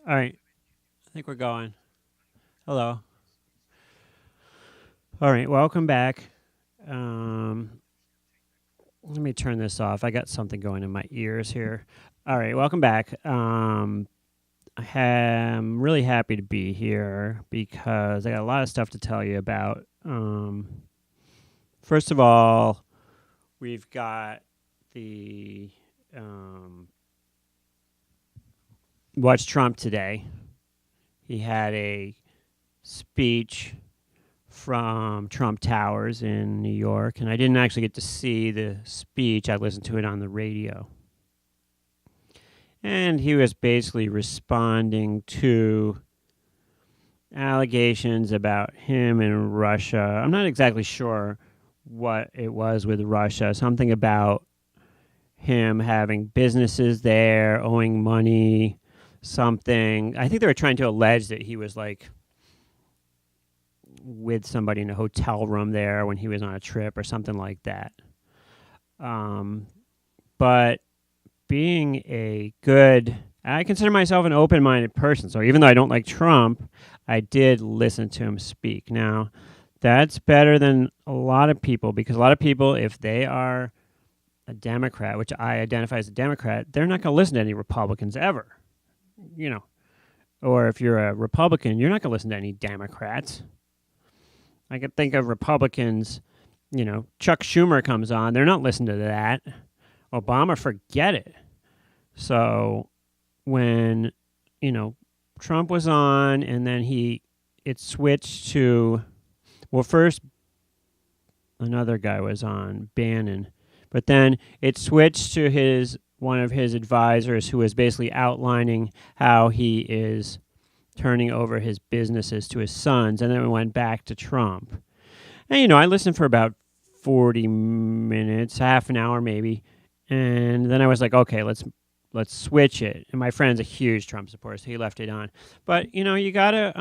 All right, I think we're going. Hello. All right, welcome back. Um, Let me turn this off. I got something going in my ears here. All right, welcome back. I'm really happy to be here because I got a lot of stuff to tell you about. First of all, we've got the Watch Trump today. He had a speech from Trump Towers in New York, and I didn't actually get to see the speech. I listened to it on the radio. And he was basically responding to allegations about him and Russia. I'm not exactly sure what it was with Russia, something about him having businesses there, owing money, something. I think they were trying to allege that he was like with somebody in a hotel room there when he was on a trip or something like that. But being I consider myself an open-minded person. So even though I don't like Trump, I did listen to him speak. Now, that's better than a lot of people because a lot of people, if they are a Democrat, which I identify as a Democrat, they're not going to listen to any Republicans ever. Or if you're a Republican, you're not going to listen to any Democrats. I can think of Republicans, Chuck Schumer comes on. They're not listening to that. Obama, forget it. So when, Trump was on and then it switched to, well, first another guy was on, Bannon. But then it switched to one of his advisors who was basically outlining how he is turning over his businesses to his sons, and then we went back to Trump. And, I listened for about 40 minutes, half an hour maybe, and then I was like, okay, let's switch it. And my friend's a huge Trump supporter, so he left it on. But, you gotta,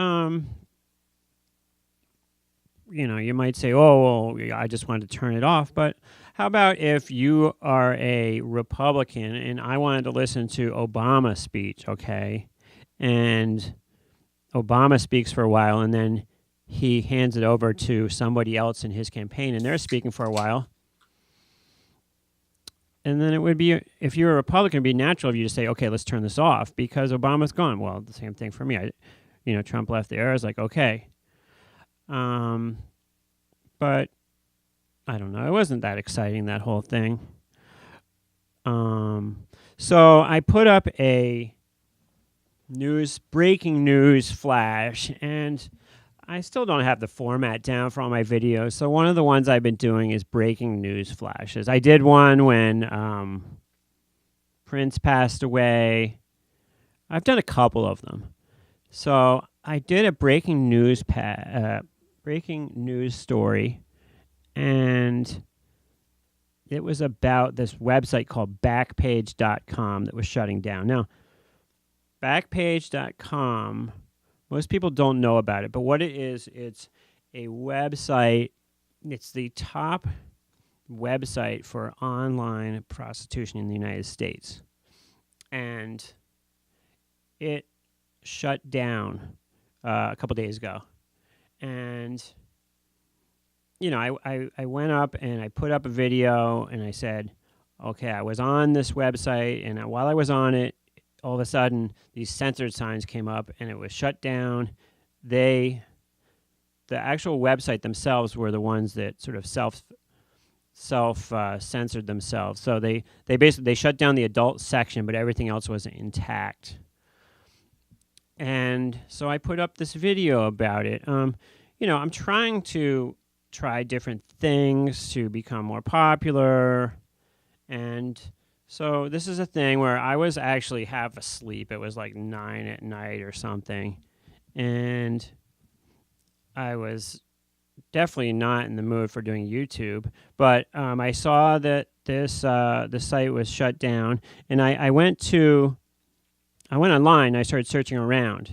you might say, oh, well, I just wanted to turn it off. But how about if you are a Republican and I wanted to listen to Obama's speech, okay? And Obama speaks for a while, and then he hands it over to somebody else in his campaign, and they're speaking for a while. And then it would be, if you're a Republican, it'd be natural of you to say, okay, let's turn this off because Obama's gone. Well, the same thing for me. Trump left the air. I was like, okay. But I don't know. It wasn't that exciting, that whole thing. So I put up a breaking news flash, and I still don't have the format down for all my videos. So one of the ones I've been doing is breaking news flashes. I did one when Prince passed away. I've done a couple of them. So I did a breaking news story, and it was about this website called Backpage.com that was shutting down. Now, Backpage.com, most people don't know about it, but what it is, it's a website. It's the top website for online prostitution in the United States. And it shut down a couple days ago. And, I went up and I put up a video and I said, okay, I was on this website, and while I was on it, all of a sudden, these censored signs came up, and it was shut down. The actual website themselves were the ones that sort of self censored themselves. So they basically shut down the adult section, but everything else was intact. And so I put up this video about it. I'm trying to try different things to become more popular, and so this is a thing where I was actually half asleep. It was like 9 at night or something. And I was definitely not in the mood for doing YouTube. But I saw that the site was shut down. And I went online. I started searching around.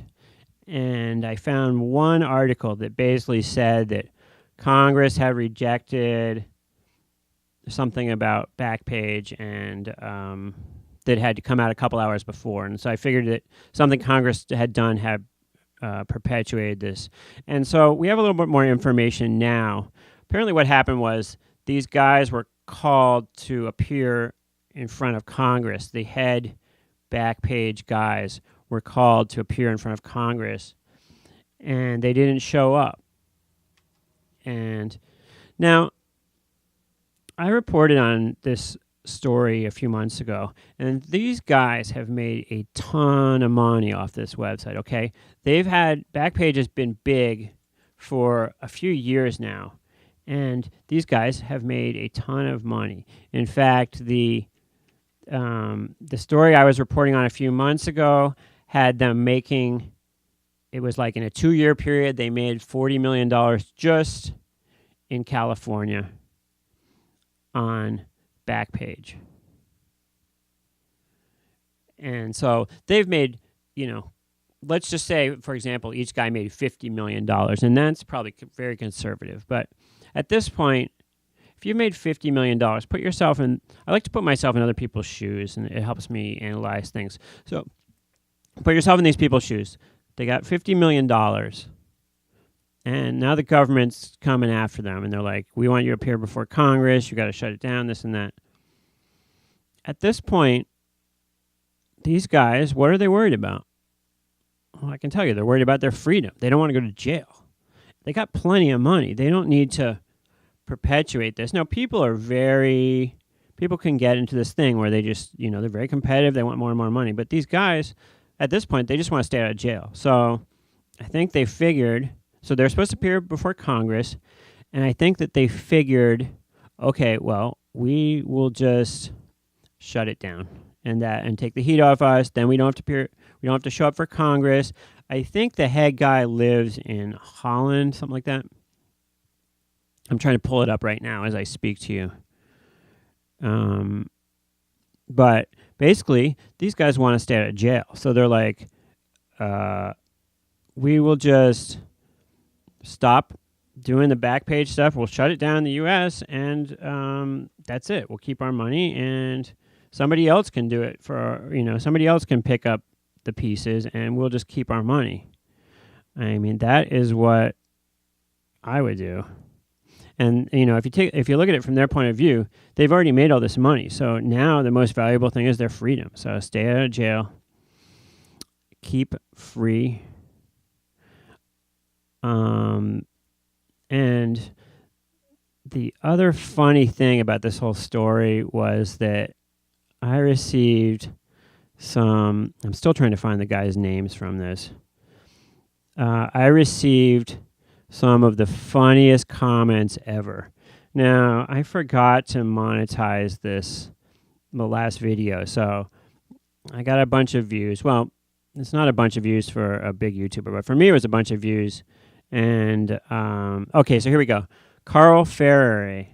And I found one article that basically said that Congress had rejected something about Backpage, and that had to come out a couple hours before. And so I figured that something Congress had done had perpetuated this. And so we have a little bit more information now. Apparently what happened was these guys were called to appear in front of Congress. The head Backpage guys were called to appear in front of Congress, and they didn't show up. And now, I reported on this story a few months ago, and these guys have made a ton of money off this website, okay? Backpage has been big for a few years now, and these guys have made a ton of money. In fact, the story I was reporting on a few months ago had them making, it was like in a 2-year period, they made $40 million just in California on Backpage. And so they've made, let's just say, for example, each guy made $50 million, and that's probably very conservative. But at this point, if you made $50 million, put yourself in, I like to put myself in other people's shoes, and it helps me analyze things. So put yourself in these people's shoes. They got $50 million, and now the government's coming after them, and they're like, we want you to appear before Congress, you got to shut it down, this and that. At this point, these guys, what are they worried about? Well, I can tell you, they're worried about their freedom. They don't want to go to jail. They got plenty of money. They don't need to perpetuate this. Now, people can get into this thing where they just, they're very competitive. They want more and more money. But these guys, at this point, they just want to stay out of jail. So I think they figured, so they're supposed to appear before Congress, and I think that they figured, okay, well, we will just shut it down and take the heat off us. Then we don't have to appear. We don't have to show up for Congress. I think the head guy lives in Holland, something like that. I'm trying to pull it up right now as I speak to you. But basically, these guys want to stay out of jail. So they're like, we will just stop doing the Backpage stuff. We'll shut it down in the U.S., and that's it. We'll keep our money, and somebody else can do it somebody else can pick up the pieces, and we'll just keep our money. I mean, that is what I would do. And, if you look at it from their point of view, they've already made all this money. So now the most valuable thing is their freedom. So stay out of jail. Keep free. And the other funny thing about this whole story was that I received I'm still trying to find the guys' names from this. I received some of the funniest comments ever. Now, I forgot to monetize the last video, so I got a bunch of views. Well, it's not a bunch of views for a big YouTuber, but for me it was a bunch of views. And, okay, so here we go. Carl Ferrer,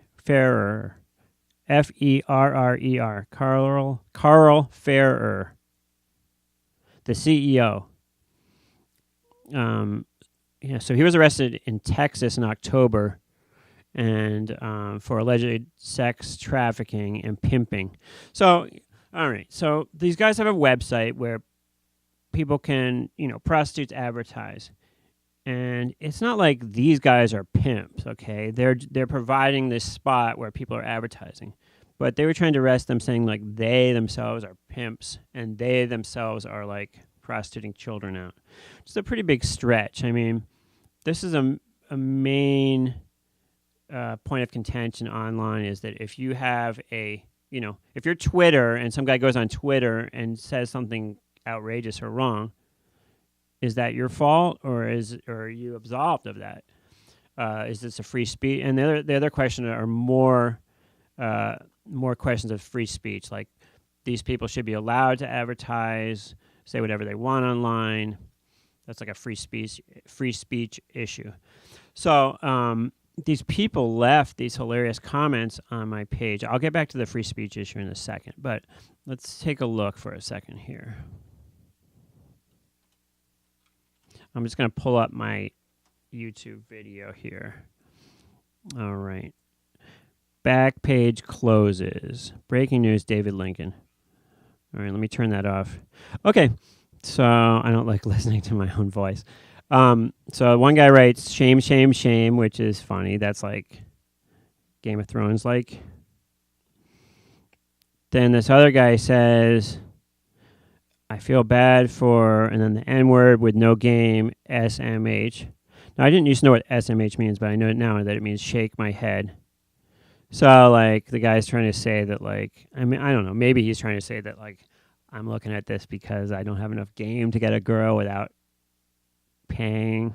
F-E-R-R-E-R, Carl Ferrer, the CEO. So he was arrested in Texas in October, and for alleged sex trafficking and pimping. So, all right. So these guys have a website where people can, prostitutes advertise, and it's not like these guys are pimps. Okay, they're providing this spot where people are advertising, but they were trying to arrest them, saying like they themselves are pimps and they themselves are like prostituting children out. It's a pretty big stretch. I mean, this is a main point of contention online, is that if you have if you're Twitter and some guy goes on Twitter and says something outrageous or wrong, is that your fault, or are you absolved of that? Is this a free speech? And the other question are more questions of free speech, like these people should be allowed to advertise, say whatever they want online. That's like a free speech issue. So these people left these hilarious comments on my page. I'll get back to the free speech issue in a second, but let's take a look for a second here. I'm just going to pull up my YouTube video here. All right. Backpage closes. Breaking news, David Lincoln. All right, let me turn that off. Okay, so I don't like listening to my own voice. So one guy writes, shame, shame, shame, which is funny. That's like Game of Thrones like. Then this other guy says, I feel bad for, and then the N-word with no game, SMH. Now, I didn't used to know what SMH means, but I know now that it means shake my head. So, like, the guy's trying to say that, like, I mean, I don't know. Maybe he's trying to say that, like, I'm looking at this because I don't have enough game to get a girl without paying.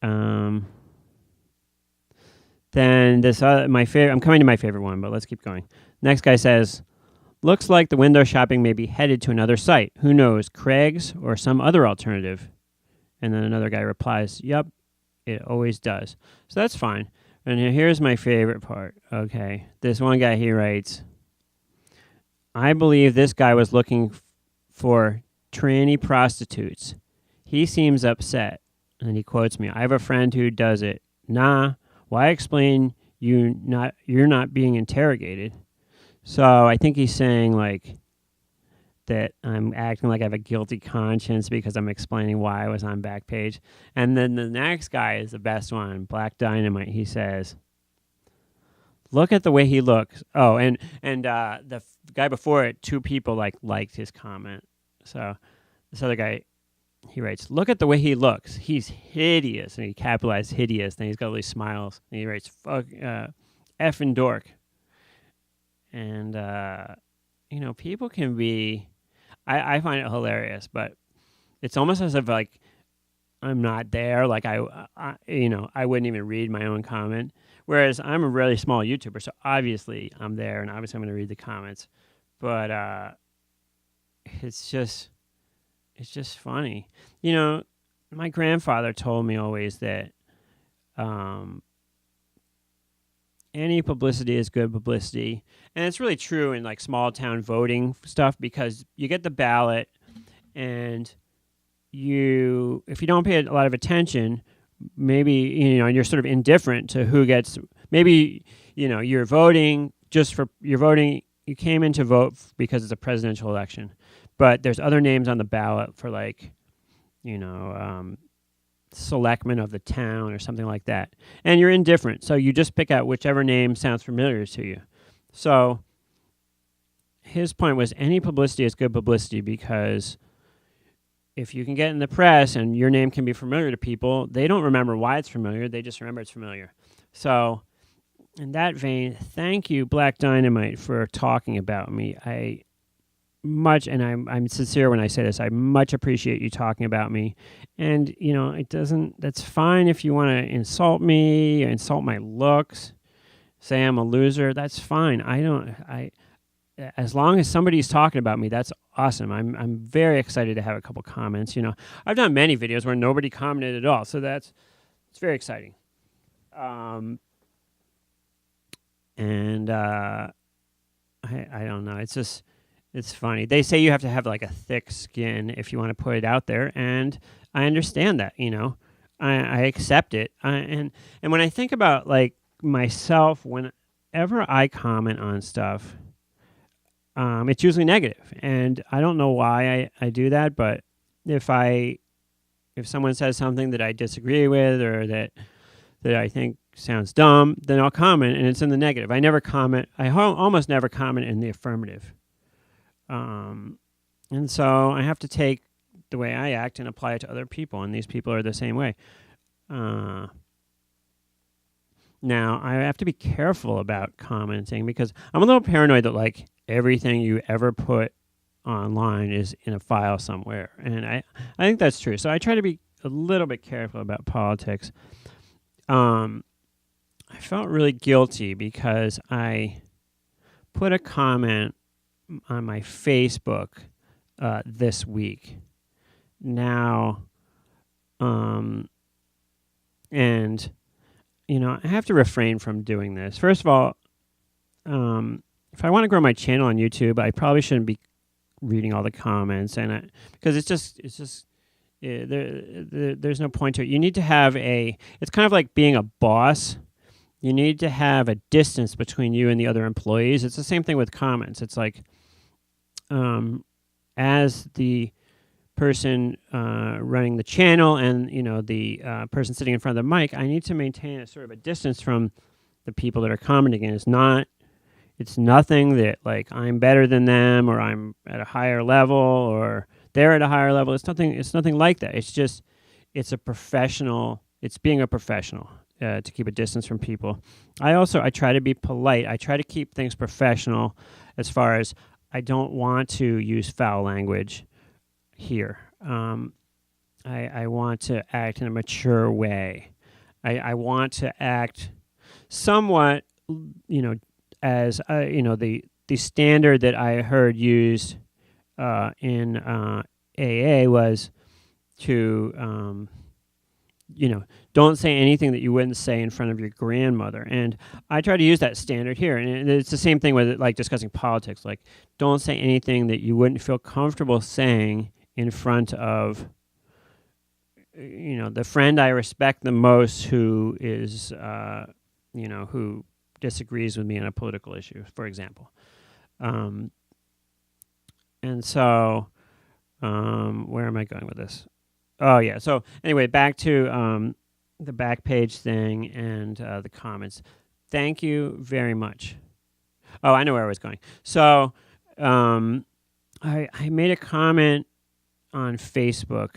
Then this my favorite. I'm coming to my favorite one, but let's keep going. Next guy says, looks like the window shopping may be headed to another site. Who knows, Craig's or some other alternative? And then another guy replies, yep, it always does. So that's fine. And here's my favorite part. Okay, this one guy, he writes, I believe this guy was looking for tranny prostitutes. He seems upset. And he quotes me, I have a friend who does it. Nah, why explain you're not being interrogated? So I think he's saying, like, that I'm acting like I have a guilty conscience because I'm explaining why I was on Backpage. And then the next guy is the best one, Black Dynamite. He says, look at the way he looks. Oh, and the guy before it, two people liked his comment. So this other guy, he writes, look at the way he looks. He's hideous. And he capitalized hideous. And he's got all these smiles. And he writes, fuck, effing dork. And, people can be, I find it hilarious, but it's almost as if, like, I'm not there. Like, I wouldn't even read my own comment. Whereas I'm a really small YouTuber, so obviously I'm there, and obviously I'm going to read the comments. But it's just funny. My grandfather told me always that any publicity is good publicity. And it's really true in, like, small town voting stuff, because you get the ballot, and if you don't pay a lot of attention, maybe, you're sort of indifferent to who gets, maybe, you're voting you came in to vote because it's a presidential election, but there's other names on the ballot for, like, selectmen of the town or something like that. And you're indifferent. So you just pick out whichever name sounds familiar to you. So his point was any publicity is good publicity, because if you can get in the press and your name can be familiar to people, they don't remember why it's familiar. They just remember it's familiar. So in that vein, thank you, Black Dynamite, for talking about me. I'm sincere when I say this. I much appreciate you talking about me. And, that's fine if you want to insult me, insult my looks, say I'm a loser. That's fine. As long as somebody's talking about me, that's awesome. I'm very excited to have a couple comments. I've done many videos where nobody commented at all. So it's very exciting. I don't know. It's funny. They say you have to have, like, a thick skin if you want to put it out there, and I understand that. I accept it. And when I think about, like, myself, whenever I comment on stuff, it's usually negative, and I don't know why I do that. But if someone says something that I disagree with, or that I think sounds dumb, then I'll comment, and it's in the negative. I never comment. I almost never comment in the affirmative. And so I have to take the way I act and apply it to other people, and these people are the same way. Now, I have to be careful about commenting, because I'm a little paranoid that, like, everything you ever put online is in a file somewhere, and I think that's true. So I try to be a little bit careful about politics. I felt really guilty because I put a comment on my Facebook this week. Now, and, I have to refrain from doing this. First of all, if I want to grow my channel on YouTube, I probably shouldn't be reading all the comments, and because there's no point to it. You need to have it's kind of like being a boss. You need to have a distance between you and the other employees. It's the same thing with comments. It's like, as the person running the channel and the person sitting in front of the mic, I need to maintain a sort of a distance from the people that are commenting. And it's nothing that like I'm better than them or I'm at a higher level or they're at a higher level. It's nothing like that. It's a professional. It's being a professional to keep a distance from people. I try to be polite. I try to keep things professional as far as I don't want to use foul language here. I want to act in a mature way. I want to act somewhat, as the standard that I heard used in AA was to don't say anything that you wouldn't say in front of your grandmother. And I try to use that standard here. And it's the same thing with like discussing politics. Like, don't say anything that you wouldn't feel comfortable saying in front of the friend I respect the most who is who disagrees with me on a political issue, for example. And so where am I going with this? Oh yeah. So anyway, back to the Backpage thing and the comments. Thank you very much. Oh, I know where I was going. So I made a comment on Facebook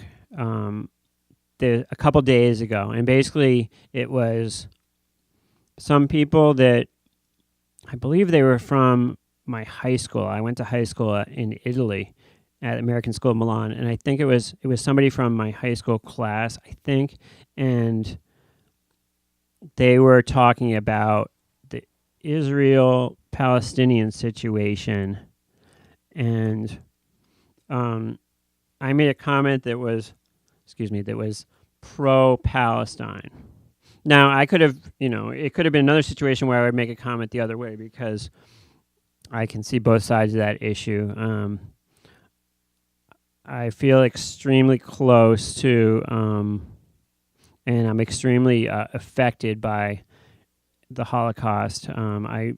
a couple days ago, and basically it was some people that I believe they were from my high school. I went to high school in Italy at American School of Milan, and I think it was somebody from my high school class, I think, and they were talking about the Israel-Palestinian situation, and I made a comment that was pro-Palestine. Now, I could have, it could have been another situation where I would make a comment the other way because I can see both sides of that issue. I feel extremely close to, and I'm extremely affected by the Holocaust. I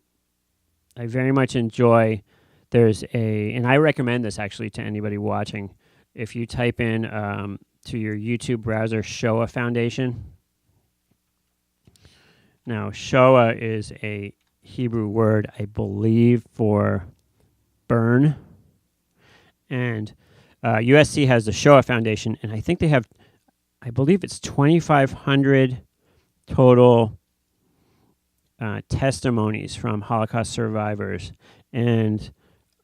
very much enjoy. And I recommend this actually to anybody watching. If you type in to your YouTube browser Shoah Foundation. Now, Shoah is a Hebrew word, I believe, for burn. And USC has the Shoah Foundation, and I think they have, I believe it's 2,500 total testimonies from Holocaust survivors. And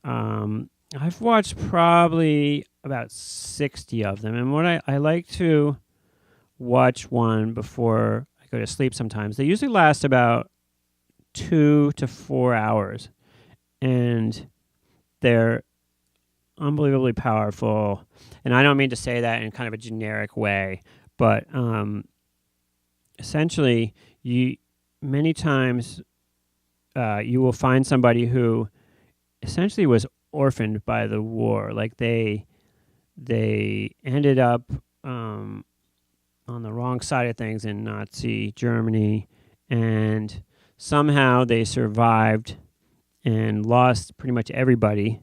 I've watched probably about 60 of them. And what I like to watch one before I go to sleep sometimes. They usually last about 2 to 4 hours. And they're unbelievably powerful. And I don't mean to say that in kind of a generic way, but essentially, many times you will find somebody who essentially was orphaned by the war. Like they ended up on the wrong side of things in Nazi Germany, and somehow they survived and lost pretty much everybody.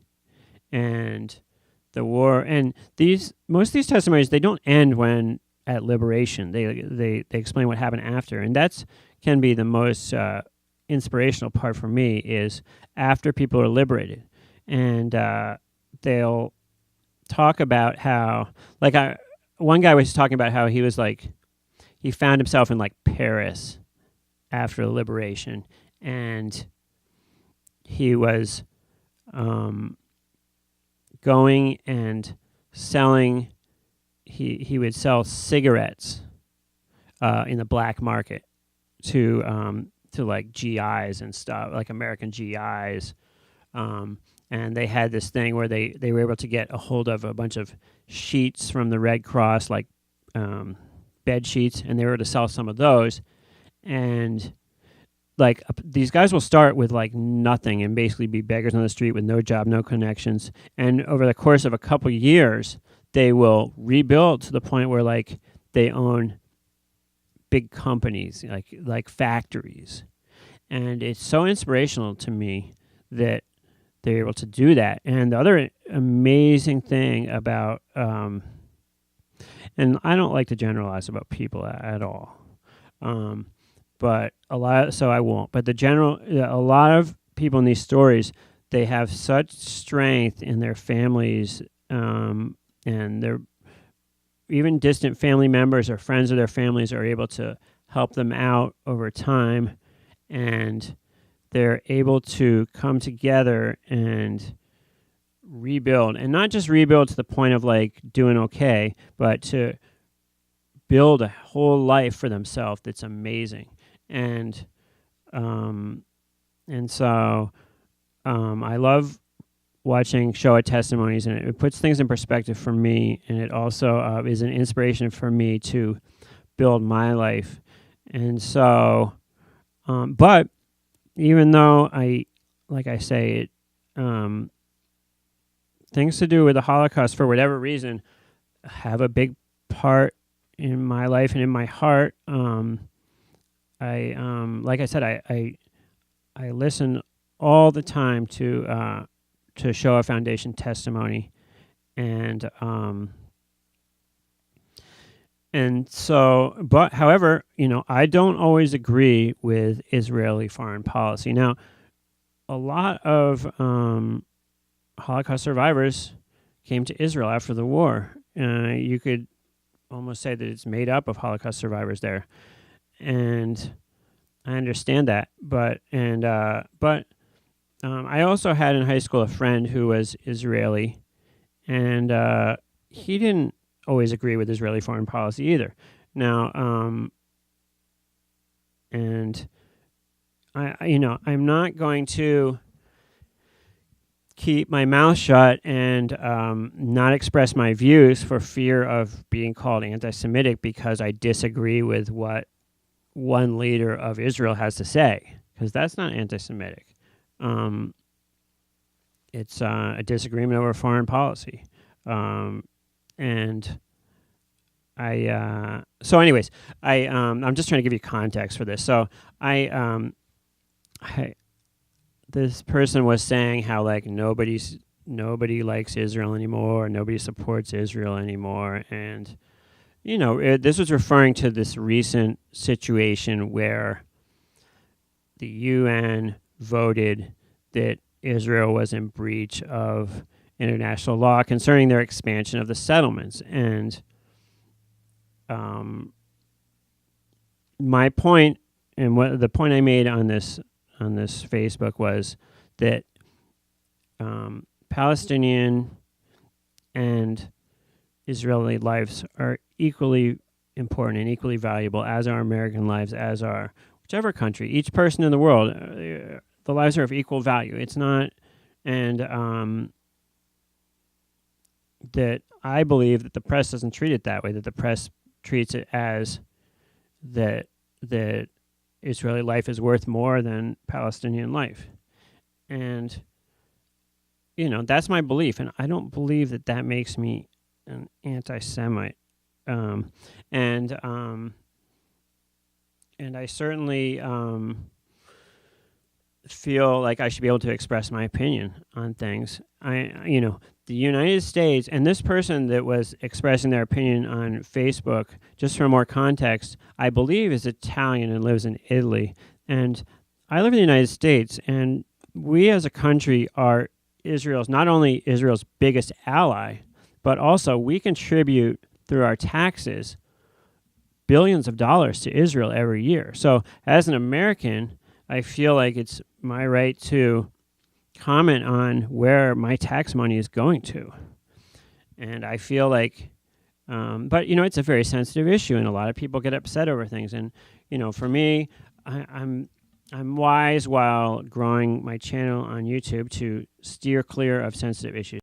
And the war, and most of these testimonies, they don't end at liberation. They explain what happened after, and that's can be the most inspirational part for me is after people are liberated, and they'll talk about how, like, one guy was talking about how he was like, he found himself in like Paris after the liberation, and he was going and selling. He would sell cigarettes in the black market to like GIs and stuff, like American GIs. And they had this thing where they were able to get a hold of a bunch of sheets from the Red Cross, like bed sheets, and they were to sell some of those. And like these guys will start with like nothing and basically be beggars on the street with no job, no connections. And over the course of a couple years, they will rebuild to the point where like they own big companies, like factories. And it's so inspirational to me that they're able to do that. And the other amazing thing about, and I don't like to generalize about people at all, but so I won't. But a lot of people in these stories, they have such strength in their families, and their even distant family members or friends of their families are able to help them out over time, and they're able to come together and rebuild, and not just rebuild to the point of like doing okay, but to build a whole life for themselves that's amazing. And so I love watching Shoah testimonies, and it puts things in perspective for me, and it also is an inspiration for me to build my life. And so, but even though like I say, things to do with the Holocaust, for whatever reason, have a big part in my life and in my heart. Like I said, I listen all the time to Shoah Foundation testimony, and so, but however, I don't always agree with Israeli foreign policy. Now, a lot of Holocaust survivors came to Israel after the war. You could almost say that it's made up of Holocaust survivors there, and I understand that. But I also had in high school a friend who was Israeli, and he didn't always agree with Israeli foreign policy either. Now, and I'm not going to keep my mouth shut and not express my views for fear of being called anti-Semitic because I disagree with what one leader of Israel has to say, because that's not anti-Semitic. It's a disagreement over foreign policy. And so anyways, I'm just trying to give you context for this. So this person was saying how like nobody likes Israel anymore, nobody supports Israel anymore, and this was referring to this recent situation where the UN voted that Israel was in breach of international law concerning their expansion of the settlements. And my point, and what the point I made on this Facebook was that Palestinian and Israeli lives are equally important and equally valuable, as are American lives, as are whichever country. Each person in the world, the lives are of equal value. It's not, and that I believe that the press doesn't treat it that way, that the press treats it as that Israeli life is worth more than Palestinian life. And, that's my belief, and I don't believe that makes me an anti-Semite. And I certainly feel like I should be able to express my opinion on things. The United States, and this person that was expressing their opinion on Facebook, just for more context, I believe is Italian and lives in Italy. And I live in the United States, and we as a country are not only Israel's biggest ally, but also we contribute through our taxes billions of dollars to Israel every year. So as an American, I feel like it's my right to comment on where my tax money is going to. And I feel like, but it's a very sensitive issue, and a lot of people get upset over things. And, for me, I'm wise while growing my channel on YouTube to steer clear of sensitive issues.